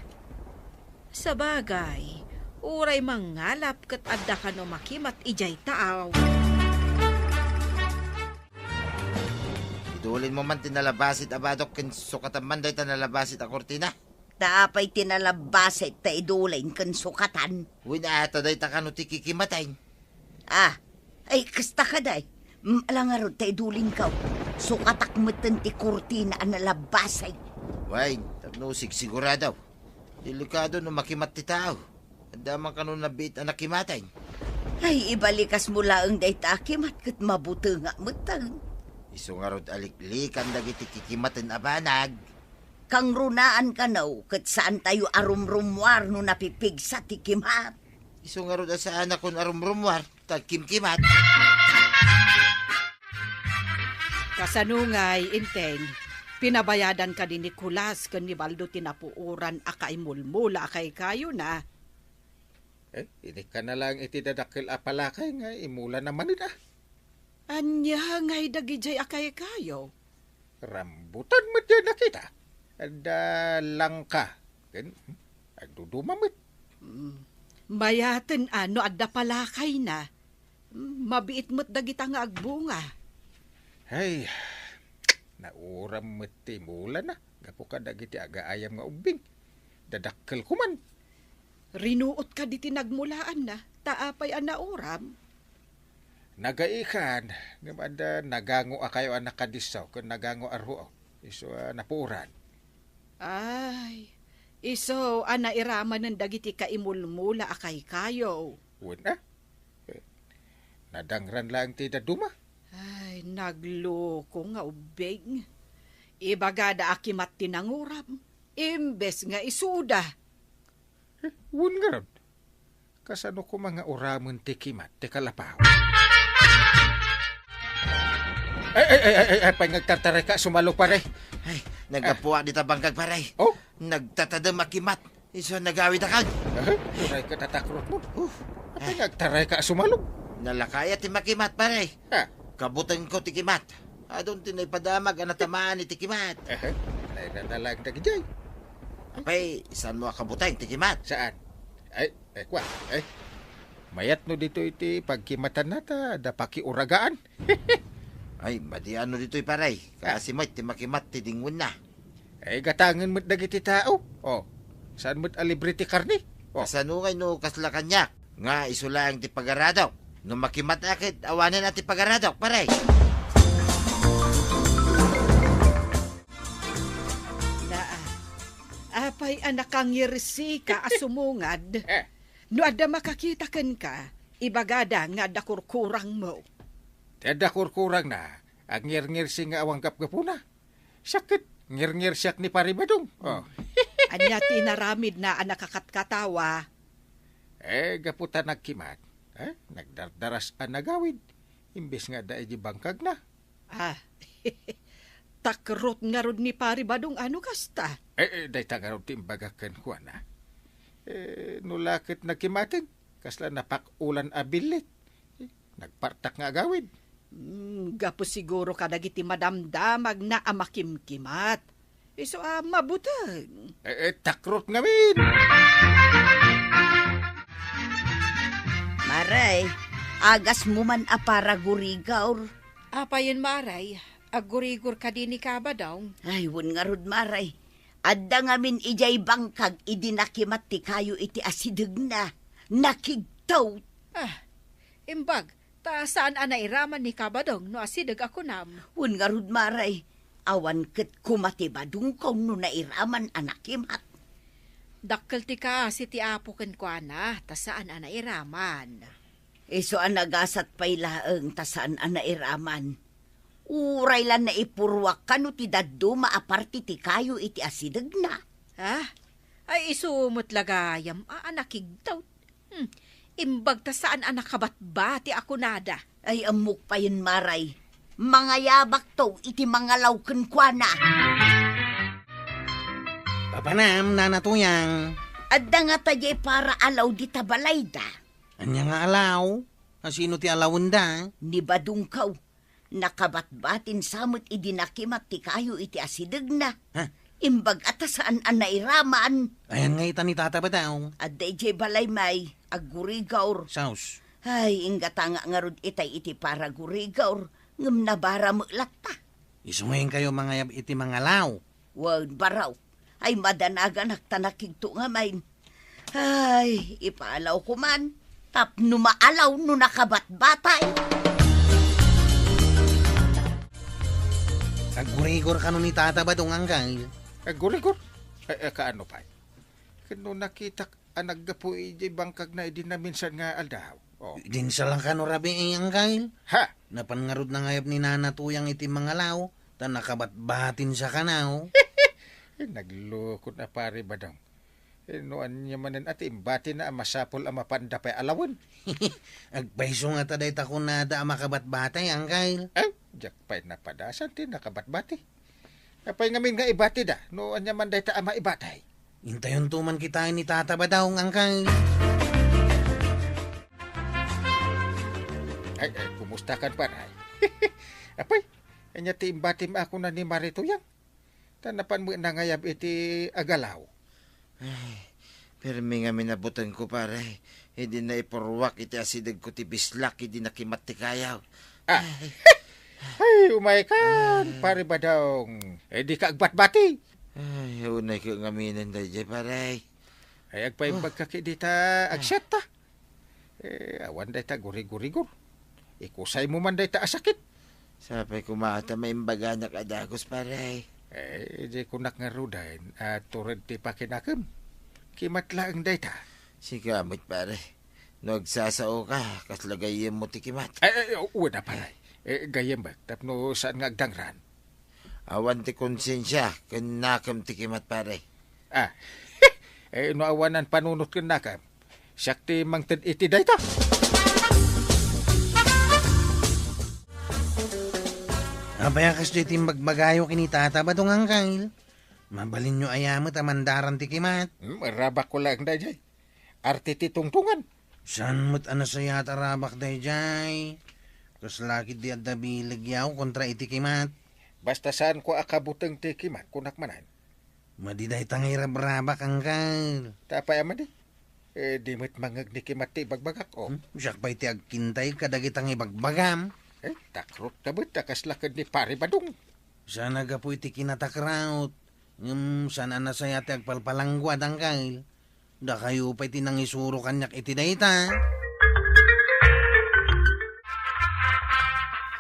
[SPEAKER 8] Sa bagay, uray mangalap kat adda ka no makimat ijay taaw.
[SPEAKER 5] Idulin mo man tinalabasit abadok ken sukatan day tanalabasit a kortina.
[SPEAKER 1] Tapay tinalabasit ta idulain kan sukatan.
[SPEAKER 5] Wina ata day takano ti kikimatay.
[SPEAKER 1] Ay kasta ka day. Alangarod ta idulin ka. Sukatak meten ti kurtina ang nalabasay.
[SPEAKER 5] Why, tapno sigurado. Delikado no makimat ti tao. Adaman ka no nabit ang nakimatay.
[SPEAKER 1] Ay ibalikas mo laang day takimat kat mabuti nga meteng.
[SPEAKER 5] Iso nga rod aliklikan dagiti kikimaten abanag.
[SPEAKER 1] Kang runaan ka naw, kat saan tayo arumrumwar no napipig sa tikimat.
[SPEAKER 5] Iso nga rod asaan akong arumrumwar, tagkimkimat.
[SPEAKER 7] Kasanungay, Inteng, pinabayadan ka din ni Kulas kan ni Baldo tinapuuran akay mulmula akay kayo na.
[SPEAKER 6] Ini ka na lang iti dadakil apalakay nga imula naman ita.
[SPEAKER 7] Anya ngay dagijay akay kayo.
[SPEAKER 6] Rambutan mo dyan nakita. Ada langka. Agdudumamit.
[SPEAKER 7] Mayaten ano adda palakay na. Mabiit mo't dagita nga agbunga.
[SPEAKER 6] Ay, nauram mo't timula na. Gapo ka dagiti aga ayam nga ubing. Dadakkel kuman.
[SPEAKER 7] Rinuot ka di tinagmulaan na. Taapay ang nauram.
[SPEAKER 6] Nagaikan. Ada nagango akayo ang nakadisaw. Kung nagango arho. Iso napuran.
[SPEAKER 7] Ay, iso ana iraman ng dagiti kaimulmula akay kayo.
[SPEAKER 6] Wala. Nadangran lang ti daduma.
[SPEAKER 7] Ay, nagloko nga ubing. Ibagada akimat tinanguram. Imbes nga isuda.
[SPEAKER 6] Wun nga ron. Kasano ko mga uramon ti kimat, ti kalapaw. Ay, pangagtatare ka, sumalo pare.
[SPEAKER 5] Ay, nagapuwa di tabangkag paray.
[SPEAKER 6] Oh?
[SPEAKER 5] Nagtatadam makimat. Iso nagawid akag.
[SPEAKER 6] Turay ka tatakrot mo. Pangagtaray ka, sumalo.
[SPEAKER 5] Nalakaya ti makimat paray. Kabutan ko ti kimat. Adon tinay padamag ang natamaan ni ti kimat.
[SPEAKER 6] Nairanalag na gijay.
[SPEAKER 5] Apay, saan mo akabutan ti kimat?
[SPEAKER 6] Saan? Ay, kwa. Mayat no dito iti pagkimatan nata, da pakiuragaan.
[SPEAKER 5] Ay, madi ano dito'y paray. Kasi mo't ti makimat ti dingun na.
[SPEAKER 6] Ay, gatangan mo't dagiti tao. Oh, saan mo't alibre ti karni? Oh.
[SPEAKER 5] Kasanungay no kasla kanyak. Nga isulang ti pagaradok. No makimat akit, awanan na ti pagaradok, paray.
[SPEAKER 7] Apay anak kang yirsi ka asumungad. No ada makakita ken ka, ibagada nga da kurkurang mo.
[SPEAKER 6] Teda kurkurang na, ang ngir-ngir si nga awang kapgapuna. Sakit, ngir-ngir siyak ni Paribadong. Oh.
[SPEAKER 7] Anya tinaramid na anak katawa.
[SPEAKER 6] Gaputa nagkimat. Nagdardaras ang nagawid. Imbes nga da bangkag na.
[SPEAKER 7] Takrot nga rod ni Paribadong ano kasta?
[SPEAKER 6] Day tagarod timbagakan ko na. Nulakit nagkimatin. Kasla napakulan abilit. Nagpartak nga agawid.
[SPEAKER 7] Gapo siguro kadagiti madamdamag na amakimkimat. Iso mabutang.
[SPEAKER 6] Takrot nga min.
[SPEAKER 1] Maray, agas mo man para gurigaw.
[SPEAKER 8] Apayon maray, agurigor ka din ni kaba daw.
[SPEAKER 1] Ay, wun nga rod maray. Adda nga min ijay bangkag idinakimat ti kayo iti asideg na. Nakigtaw.
[SPEAKER 8] Imbag, saan iraman ni kabadong no asidag ako nam?
[SPEAKER 1] Wun nga rod maray. Awan ket kumatibadong kaw no nairaman anak kimat.
[SPEAKER 7] Dakkel ti ka si ti apo ken kuana, ta saan ana iraman.
[SPEAKER 1] Iso ang nagasat pa'y laeng tasaan ang nairaman. Uray lang na ipurwak ka no ti daddo maaparti ti kayo iti asidag na.
[SPEAKER 7] Ha? Ay isumot lagayam, anakig daw. Imbag ta saan anak kabatba ti ako nada.
[SPEAKER 1] Ay amok pa yun maray. Mga yabak to iti mga lawken kwa na.
[SPEAKER 2] Papanam, nanatuyang.
[SPEAKER 1] Adda nga tayo para alaw di tabalay da.
[SPEAKER 2] Anya nga alaw? Sino ti alawin da?
[SPEAKER 1] Ni badung kaw. Nakabatbatin samot idinakimat ti kayo iti asidag na.
[SPEAKER 2] Ha?
[SPEAKER 1] Imbag atasaan ang nairaman.
[SPEAKER 2] Ayan nga itan ni tata ba daw?
[SPEAKER 1] Adda ijay balay may agurigaur.
[SPEAKER 2] Saus.
[SPEAKER 1] Ay, ingata nga ngarod itay iti para gurigaur. Ngam nabara mo lata.
[SPEAKER 2] Isungayin kayo mga yab iti mga law.
[SPEAKER 1] Wag baraw. Ay madanagan naktanakigto nga main. Ay, ipaalaw ko man. Tap numaalaw no nakabatbatay.
[SPEAKER 2] Agurigor ka no ni tata ba dong angkay?
[SPEAKER 6] Gurigor. Kaano pa? Kano nakita anaggapo ijay bangkag na idinaminsan nga aldaw. Oh.
[SPEAKER 2] Din sa lang ka no rabi angkay?
[SPEAKER 6] Ha?
[SPEAKER 2] Napangarod na ngayap ni nanatuyang iti mga law. Ta nakabatbatin sa kanaw.
[SPEAKER 6] Naglukot na pare badang. Noan niya manan at imbati na masapol ang mapanda pa'y alawan.
[SPEAKER 2] Agpaiso nga taday tako nada ang makabatbatay angkay.
[SPEAKER 6] Diyak pa'y napadasan ti nakabatbati. Apay ngamin nga ibati da. Noan niya man day ta ama ibatay.
[SPEAKER 2] Intayon tuman kita ni tata ba daw angkay?
[SPEAKER 6] Ay, kumusta kan paray? Apay, anya ti imbati ma ako na ni Marituyang. Tanapan mo na ngayab iti agalaw.
[SPEAKER 5] Ay, pero may nga minabutan ko pare. Hindi na ipurwak iti asidag ko ti bislak, hindi na kimat ti kayaw.
[SPEAKER 6] Ay, umay kan, pare ba daw? Di ka agbat-bati.
[SPEAKER 5] Ay, unay ko ngaminan da dyan pare.
[SPEAKER 6] Ay, agpaimbag ka kidita agsyat ta. Awan day ta guri-guri-gur. Ikusay mo man day ta asakit.
[SPEAKER 5] Sapay kumata may imbaga na kadagos pare.
[SPEAKER 6] Di kunak nga rudain at turad ti pakinakam. Kimat lang day ta.
[SPEAKER 5] Sigamit pare. Nagsasao ka, kaslagayem mo ti kimat.
[SPEAKER 6] Uwa na pala. Gayem ba? Tapno saan nga agdangran?
[SPEAKER 5] Awan ti konsensya, kanakam ti kimat pare.
[SPEAKER 6] No awanan panunot kanakam. Sakti mangtad iti day ta.
[SPEAKER 2] Abayakas dito magbagayo kinitata ba dong angkay? Mabalin nyo ayamot amandaran ti kimat.
[SPEAKER 6] Rabak ko lang day jay. Arte ti tungtungan.
[SPEAKER 2] San mo't ano sa yata rabak day jay? Kas laki di adda bilig yaw kontra iti kimat.
[SPEAKER 6] Basta saan ko akabutang ti kimat kunak manan.
[SPEAKER 2] Madiday tangay rabak angkay.
[SPEAKER 6] Tapay ama di. Di mo't mangag ni kimat ti bagbagak o.
[SPEAKER 2] Siyak pa iti agkintay kadagitang ibagbagam.
[SPEAKER 6] Takrot na ba? Takas lakad ni pare badong.
[SPEAKER 2] Sana ga po iti kinatakraut. Sana na sa yate agpalpalangguad ang kail. Da kayo pa iti nang isuro kanyak iti dayta.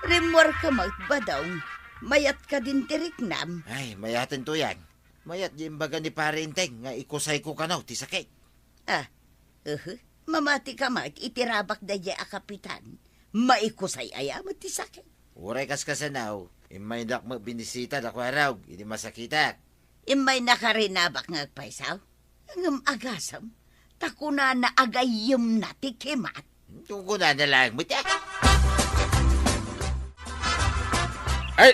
[SPEAKER 1] Remor ka magbadaw. Mayat ka din tiriknam.
[SPEAKER 5] Ay, mayatin to yan. Mayat di imbaga ni pare inteng, nga ikusay ko kanaw, ti sakit.
[SPEAKER 1] Mamati ka mat, itirabak da jay a kapitan. Maikusay ayamat ti sakit.
[SPEAKER 5] Uray kas kasanaw, imay dak mo binisita da kwaraw, hindi masakitak.
[SPEAKER 1] Imay nakarinabak nga agpaisaw. Ngam agasam, takuna na agayim na ti kimat.
[SPEAKER 5] Tungko na lang mo ta.
[SPEAKER 6] Ay,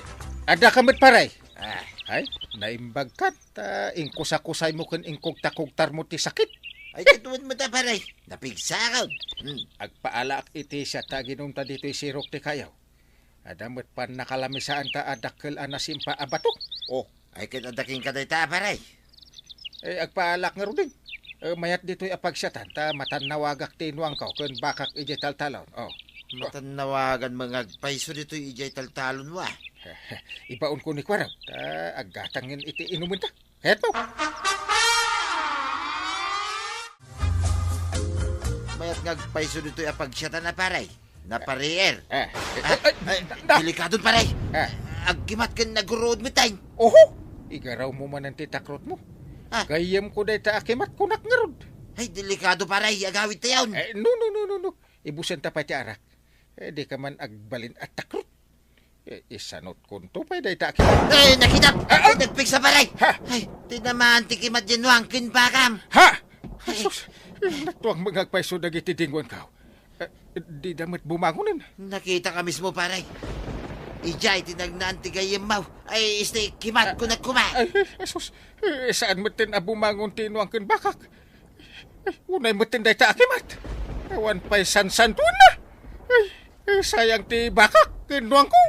[SPEAKER 6] ada kamit paray. Ay, naimbag ka. Ingkusa-kusay mo kan ingkog-takugtar mo ti sakit.
[SPEAKER 5] Ay, katuwan mo ta paray. Napigsakaw.
[SPEAKER 6] Agpaala iti siya ta ginunta dito sirok ti kayaw. Adamot pan nakalamisaan ta adakkel anasimpa abatok.
[SPEAKER 5] Ay, kitadaking ka ta paray.
[SPEAKER 6] Agpaalak nga ruding. Mayat dito'y apagsyatan ta matanawagak tinuang ka kun bakak ije taltalon.
[SPEAKER 5] Matanawagan mga agpaiso dito'y ijay taltalon wa.
[SPEAKER 6] Ibaon ko ni Kwarang. Aggatangin iti inumin ta. Het mo.
[SPEAKER 5] Mayat nga agpaiso dito'y apagsyatan na paray. Naparier.
[SPEAKER 6] Ay,
[SPEAKER 5] Delikadon paray. agkimat kan nagurod mo tayo.
[SPEAKER 6] Oho! Igaraw mo man ang titakrot mo.
[SPEAKER 5] Ah.
[SPEAKER 6] Gayem ko day ta akimat kunak ngarod.
[SPEAKER 5] Ay, delikado paray, agawit tayo.
[SPEAKER 6] No. Ibusan ta pa ti arak. Di ka man agbalin at takrot. Isanot kunto pa day ta akimat.
[SPEAKER 5] Ay, nakitap! Ay, nagpiksa paray!
[SPEAKER 6] Ha?
[SPEAKER 5] Ay, tinamaan tikimat din wang kinbakam.
[SPEAKER 6] Ha! Sus! Natuang magagpaiso dagiti tingwan ka. Di damat bumangunin.
[SPEAKER 5] Nakita ka mismo paray. Ijay, tinagnaan tigayem mau. Ay, istay kimat ko nagkuma.
[SPEAKER 6] Ay, sus! Saan mo tin abumangon tinuang kin bakak? Unay mo tin day ta akimat. Awan pa'y sansantuan na. Ay, sayang ti bakak kinuang ko.